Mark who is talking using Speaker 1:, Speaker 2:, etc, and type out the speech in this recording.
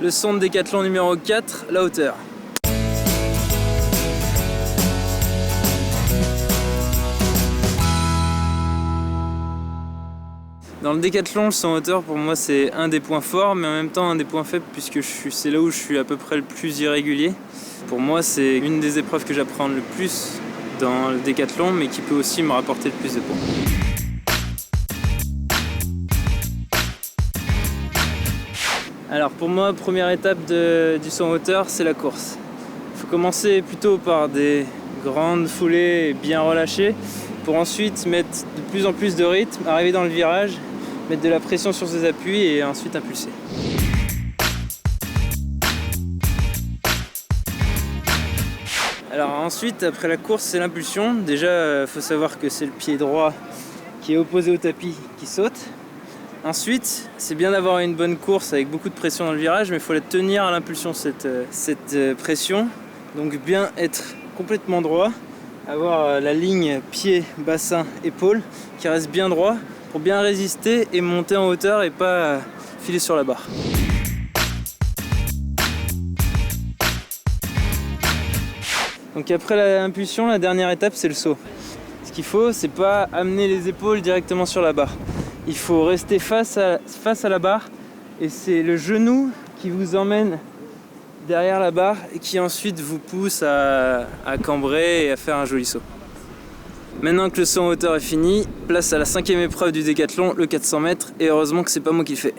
Speaker 1: Le son de décathlon numéro 4, la hauteur. Dans le décathlon, le saut en hauteur pour moi c'est un des points forts, mais en même temps un des points faibles puisque c'est là où je suis à peu près le plus irrégulier. Pour moi c'est une des épreuves que j'apprends le plus dans le décathlon, mais qui peut aussi me rapporter le plus de points. Alors pour moi, première étape du saut en hauteur, c'est la course. Il faut commencer plutôt par des grandes foulées bien relâchées, pour ensuite mettre de plus en plus de rythme, arriver dans le virage, mettre de la pression sur ses appuis et ensuite impulser. Alors ensuite, après la course, c'est l'impulsion. Déjà, il faut savoir que c'est le pied droit qui est opposé au tapis qui saute. Ensuite, c'est bien d'avoir une bonne course avec beaucoup de pression dans le virage, mais il faut la tenir à l'impulsion, cette pression. Donc bien être complètement droit, avoir la ligne pied, bassin, épaule qui reste bien droit pour bien résister et monter en hauteur et pas filer sur la barre. Donc après l'impulsion, la dernière étape c'est le saut. Ce qu'il faut, c'est pas amener les épaules directement sur la barre. Il faut rester face à la barre et c'est le genou qui vous emmène derrière la barre et qui ensuite vous pousse à cambrer et à faire un joli saut. Maintenant que le saut en hauteur est fini, place à la 5e épreuve du décathlon, le 400 mètres, et heureusement que c'est pas moi qui le fais.